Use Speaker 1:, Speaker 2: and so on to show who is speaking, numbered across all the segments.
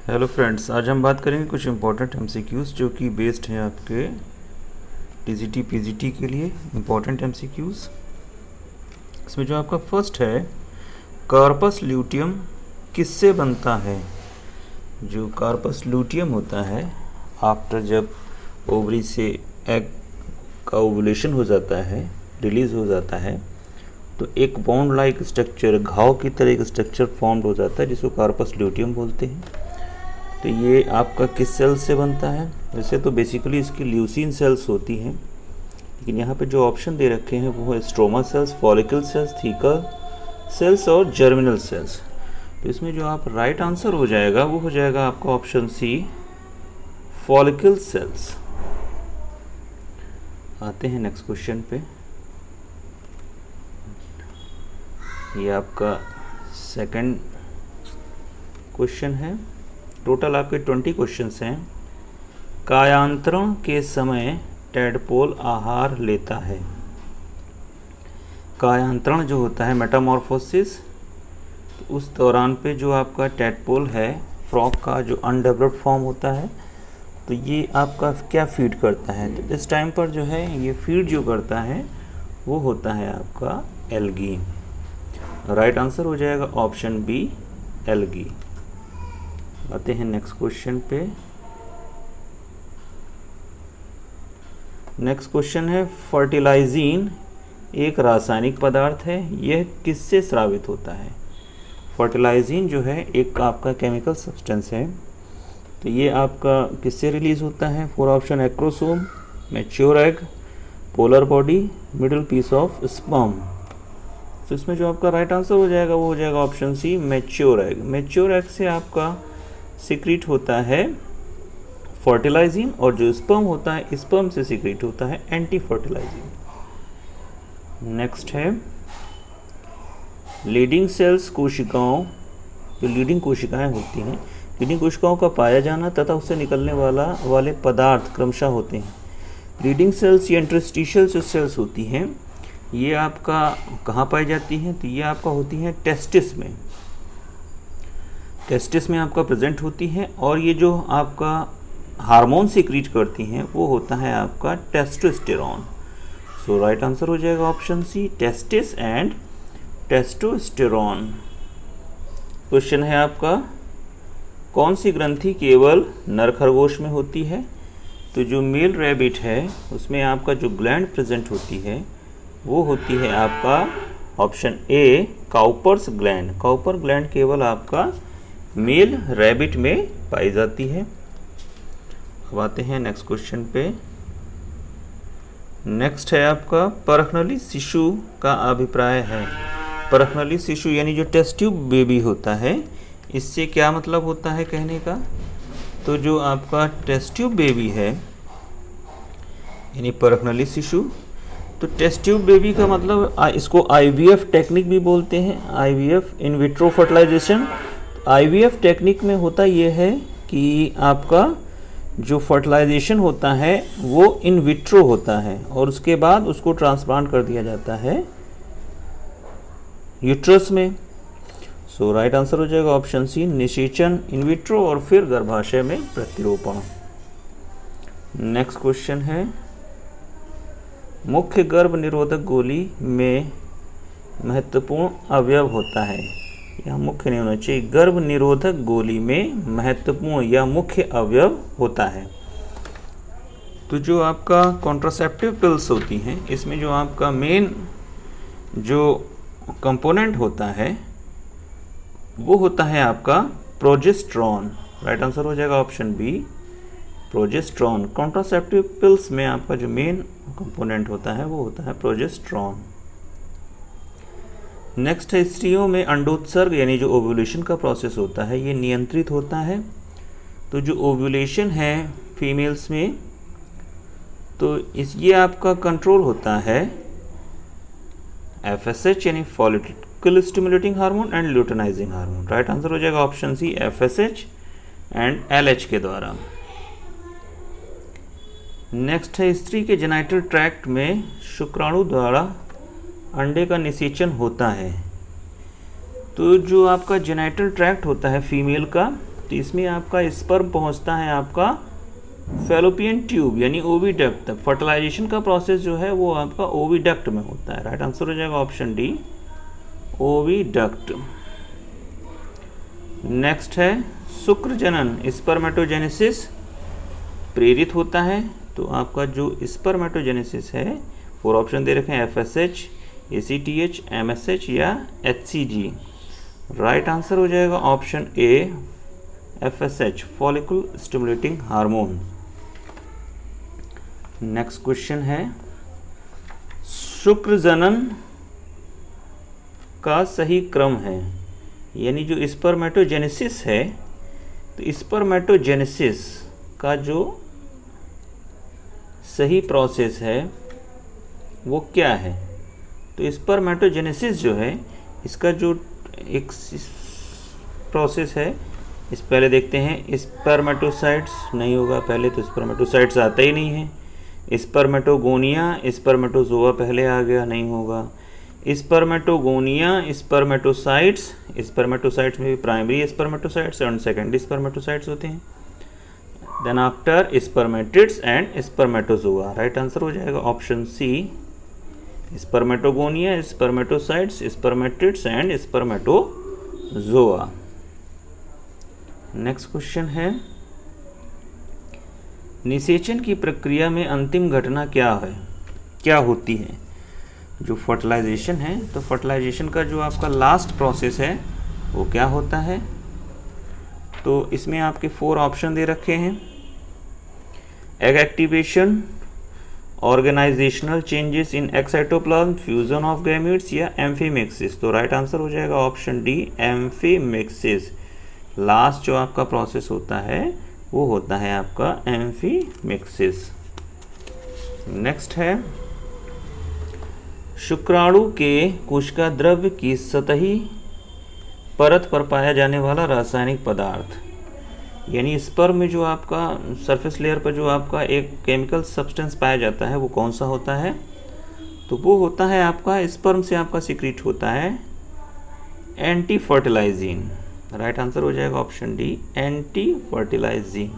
Speaker 1: Hello friends, आज हम बात करेंगे कुछ इंपॉर्टेंट एमसीक्यूज़ जो कि बेस्ड हैं आपके टीजीटी पीजीटी के लिए इंपॉर्टेंट एमसीक्यूज़। इसमें जो आपका फर्स्ट है, कार्पस ल्यूटियम किससे बनता है। जो कार्पस ल्यूटियम होता है, आफ्टर जब ओवरी से एग का ओवुलेशन हो जाता है, रिलीज़ हो जाता है, तो एक बॉन्ड लाइक स्ट्रक्चर, घाव की तरह एक स्ट्रक्चर फॉर्म्ड हो जाता है जिसको कार्पस ल्यूटियम बोलते हैं। तो ये आपका किस सेल से बनता है। वैसे तो बेसिकली इसकी ल्यूसीन सेल्स होती हैं, लेकिन यहाँ पे जो ऑप्शन दे रखे हैं वो है stroma cells, follicle cells, theca cells और जर्मिनल सेल्स। तो इसमें जो आप राइट आंसर हो जाएगा वो हो जाएगा आपका ऑप्शन सी, फॉलिकल सेल्स। आते हैं नेक्स्ट क्वेश्चन पे। ये आपका सेकंड क्वेश्चन है। टोटल आपके 20 क्वेश्चंस हैं। कायांतरण के समय टैडपोल आहार लेता है। कायांतरण जो होता है, मेटामॉर्फोसिस, तो उस दौरान पे जो आपका टैडपोल है, फ्रॉग का जो अनडेवलप्ड फॉर्म होता है, तो ये आपका क्या फीड करता है। तो इस टाइम पर जो है ये फीड जो करता है वो होता है आपका एल्गी। राइट आंसर हो जाएगा ऑप्शन बी, एल्गी। आते हैं नेक्स्ट क्वेश्चन पे। नेक्स्ट क्वेश्चन है, फर्टिलाइजीन एक रासायनिक पदार्थ है, यह किससे स्रावित होता है। फर्टिलाइजीन जो है एक आपका केमिकल सब्सटेंस है, तो ये आपका किससे रिलीज होता है। 4 option, acrosome, mature egg, polar body, middle piece of sperm. तो इसमें जो आपका राइट आंसर हो जाएगा वो हो जाएगा option C, mature egg. Mature egg से आपका सिक्रीट होता है फर्टिलाइजिन, और जो स्पर्म होता है स्पर्म से सिक्रीट होता है एंटी फर्टिलाइजिन। नेक्स्ट है, लीडिंग सेल्स कोशिकाओं, जो लीडिंग कोशिकाएं होती हैं, लीडिंग कोशिकाओं का पाया जाना तथा उससे निकलने वाले पदार्थ क्रमशः होते हैं। लीडिंग सेल्स या इंटरस्टिशियल जो सेल्स होती हैं, ये आपका कहाँ पाई जाती हैं। तो ये आपका होती हैं टेस्टिस में। टेस्टिस में आपका प्रेजेंट होती हैं, और ये जो आपका हार्मोन सिक्रीट करती हैं वो होता है आपका टेस्टोस्टेरोन। सो राइट आंसर हो जाएगा option C, testis and testosterone. Question है आपका, कौन सी ग्रंथि केवल नर खरगोश में होती है। तो जो मेल रैबिट है उसमें आपका जो ग्लैंड प्रेजेंट होती है वो होती है आपका option A, Cowper's gland. Cowper gland केवल आपका मेल रैबिट में पाई जाती है। अब आते हैं नेक्स्ट क्वेश्चन पे। नेक्स्ट है आपका, परखनली शिशु का अभिप्राय है। परखनली शिशु यानी जो टेस्ट ट्यूब बेबी होता है, इससे क्या मतलब होता है कहने का। तो जो आपका टेस्ट ट्यूब बेबी है यानी परखनली शिशु, तो टेस्ट ट्यूब बेबी का मतलब इसको आईवीएफ टेक्निक भी बोलते हैं, IVF, in vitro fertilisation. IVF technique में होता यह है कि आपका जो फर्टिलाइजेशन होता है वो इन विट्रो होता है, और उसके बाद उसको ट्रांसप्लांट कर दिया जाता है यूट्रस में। सो राइट आंसर हो जाएगा ऑप्शन सी, निषेचन इन विट्रो और फिर गर्भाशय में प्रतिरोपण। नेक्स्ट क्वेश्चन है, मुख्य गर्भ निरोधक गोली में महत्वपूर्ण अवयव होता है। यह मुख्य नहीं होना चाहिए, गर्भ निरोधक गोली में महत्वपूर्ण या मुख्य अवयव होता है। तो जो आपका कॉन्ट्रासेप्टिव पिल्स होती हैं, इसमें जो आपका मेन जो कंपोनेंट होता है वो होता है आपका प्रोजेस्टेरॉन। राइट आंसर हो जाएगा option B, progesterone. Contraceptive pills में आपका जो मेन कंपोनेंट होता है वो होता है प्रोजेस्टेरॉन। नेक्स्ट है, स्त्रियों में अंडोत्सर्ग यानी जो ओव्यूलेशन का प्रोसेस होता है ये नियंत्रित होता है। तो जो ओव्यूलेशन है फीमेल्स में, तो ये आपका कंट्रोल होता है एफएसएच यानी follicle stimulating hormone and luteinising hormone. Right answer हो जाएगा option C, FSH and LH के द्वारा। नेक्स्ट है, स्त्री के जेनाइटल ट्रैक्ट में शुक्राणु द्वारा अंडे का निषेचन होता है। तो जो आपका जेनाइटल ट्रैक्ट होता है फीमेल का, तो इसमें आपका स्पर्म पहुंचता है आपका फैलोपियन ट्यूब यानी ओविडक्ट तक। फर्टिलाइजेशन का प्रोसेस जो है वो आपका ओविडक्ट में होता है। राइट आंसर हो जाएगा ऑप्शन डी, ओविडक्ट। नेक्स्ट है शुक्र जनन स्पर्मेटोजेनेसिस प्रेरित होता है। तो आपका जो स्पर्मेटोजेनेसिस है, 4 ऑप्शन दे रखे हैं, FSH, ACTH, MSH या HCG। राइट आंसर हो जाएगा option A, FSH, follicle stimulating hormone. Next question है शुक्र जनन का सही क्रम है, यानी जो स्पर्मेटोजेनेसिस है, तो स्पर्मेटोजेनेसिस का जो सही प्रोसेस है वो क्या है। तो स्पर्मेटोजेनेसिस जो है इसका जो एक प्रोसेस है, इस पहले देखते हैं। स्पर्मेटोसाइट्स नहीं होगा पहले, तो स्पर्मेटोसाइट्स आता ही नहीं है। स्पर्मेटोगोनिया, स्पर्मेटोजोआ पहले आ गया, नहीं होगा। स्पर्मेटोगोनिया, स्पर्मेटोसाइट्स, स्पर्मेटोसाइट्स में भी प्राइमरी स्पर्मेटोसाइट्स और सेकेंडरी स्पर्मेटोसाइट्स होते हैं। Then after spermatids and spermatozoa. Right answer हो जाएगा option C, spermatogonia, spermatocytes, spermatids and spermatozoa. Next question है निषेचन की प्रक्रिया में अंतिम घटना क्या होती है। जो फर्टिलाइजेशन है, तो फर्टिलाइजेशन का जो आपका लास्ट प्रोसेस है वो क्या होता है। तो इसमें आपके 4 ऑप्शन दे रखे हैं, egg activation, organisational changes in egg cytoplasm, fusion of gametes या एम्फीमिक्सिस। तो राइट आंसर हो जाएगा ऑप्शन डी, एम्फीमिक्सिस। लास्ट जो आपका प्रोसेस होता है वो होता है आपका एम्फीमिक्सिस। नेक्स्ट है शुक्राणु के कोशिका द्रव्य की सतही परत पर पाया जाने वाला रासायनिक पदार्थ, यानी स्पर्म में जो आपका सरफेस लेयर पर जो आपका एक केमिकल सब्सटेंस पाया जाता है वो कौन सा होता है। तो वो होता है आपका स्पर्म से आपका सीक्रेट होता है एंटी फर्टिलाइजिन। राइट आंसर हो जाएगा option D, anti fertilizin.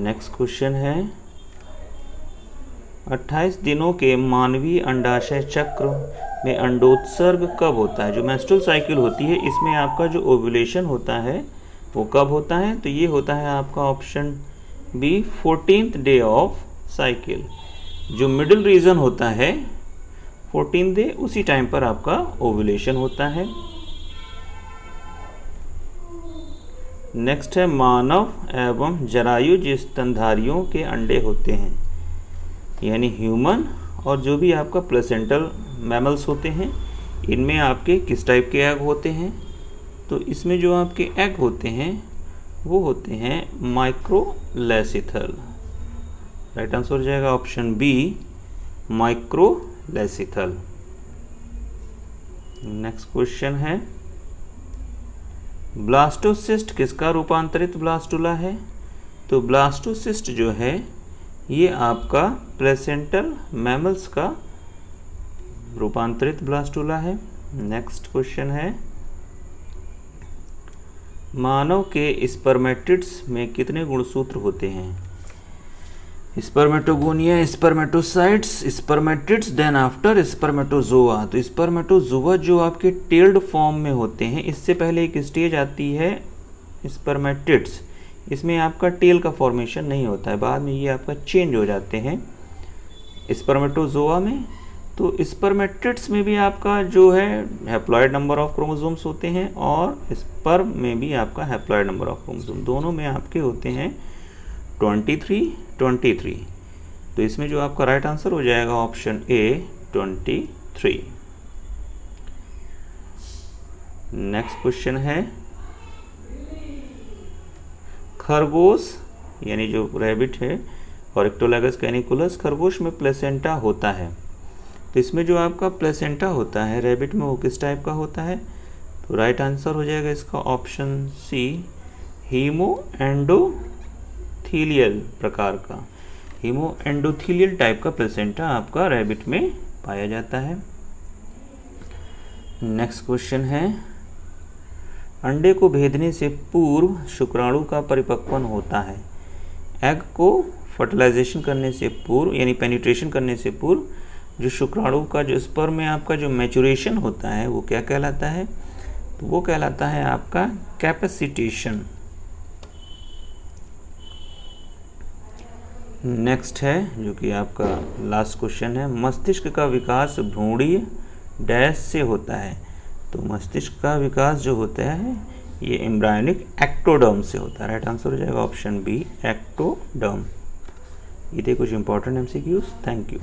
Speaker 1: Next question है 28 दिनों के मानवीय अंडाशय चक्र में अंडोत्सर्ग कब होता है। जो मेंस्ट्रुअल साइकिल होती है इसमें आपका जो ओव्यूलेशन होता है वो कब होता है। तो ये होता है आपका option B, 14th day of cycle. जो मिडिल रीजन होता है 14th डे, उसी टाइम पर आपका ओव्यूलेशन होता है। नेक्स्ट है मानव एवं जरायुज स्तनधारियों के अंडे होते हैं, यानी ह्यूमन और जो भी आपका प्लेसेंटल मैमल्स होते हैं, इनमें आपके किस टाइप के एग होते हैं। तो इसमें जो आपके एग होते हैं वो होते हैं माइक्रोलेसिथल। राइट आंसर हो जाएगा option B, microlecithal. Next question है ब्लास्टोसिस्ट किसका रूपांतरित ब्लास्टुला है। तो ब्लास्टोसिस्ट जो है ये आपका प्लेसेंटल मैमल्स का रूपांतरित ब्लास्टुला है। नेक्स्ट क्वेश्चन है मानव के स्पर्मेटिड्स में कितने गुणसूत्र होते हैं। Spermatogonia, spermatocytes, spermatids, then after spermatozoa. तो स्पर्मेटोजोआ जो आपके टेल्ड फॉर्म में होते हैं, इससे पहले एक स्टेज आती है स्पर्मेटिड्स, इसमें आपका टेल का फॉर्मेशन नहीं होता है, बाद में ये आपका चेंज हो जाते हैं स्पर्मेटोजोआ में। तो स्पर्मेटिड्स में भी आपका जो है हैप्लॉइड नंबर ऑफ क्रोमोसोम्स होते हैं और स्पर्म में भी आपका हैप्लॉइड नंबर ऑफ क्रोमोसोम, दोनों में आपके होते हैं 23। तो इसमें जो आपका राइट आंसर हो जाएगा ऑप्शन ए, 23। नेक्स्ट क्वेश्चन है खरगोश यानी जो रैबिट है और इक्टोलैगस कैनिकुलस, खरगोश में प्लेसेंटा होता है। तो इसमें जो आपका प्लेसेंटा होता है रैबिट में वो किस टाइप का होता है। तो राइट आंसर हो जाएगा इसका ऑप्शन सी, हीमो एंडोथीलियल प्रकार का, हीमो एंडोथीलियल टाइप का प्लेसेंटा आपका रैबिट में पाया जाता है। नेक्स्ट क्वेश्चन है अंडे को भेदने से पूर्व शुक्राणु का परिपक्वन होता है। एग को फर्टिलाइजेशन करने से पूर्व यानी पेनिट्रेशन करने से पूर्व जो शुक्राणु का जो स्पर्म में आपका जो मैचुरेशन होता है वो क्या कहलाता है? तो वो कहलाता है आपका कैपेसिटेशन। नेक्स्ट है जो कि आपका लास्ट क्वेश्चन है, मस्तिष्क का विकास भ्रूणीय डैश से होता है। तो मस्तिष्क का विकास जो होता है ये एम्ब्रायोनिक एक्टोडर्म से होता है। राइट आंसर हो जाएगा ऑप्शन बी, एक्टोडर्म। ये थे कुछ इंपॉर्टेंट एमसीक्यूज। Thank you.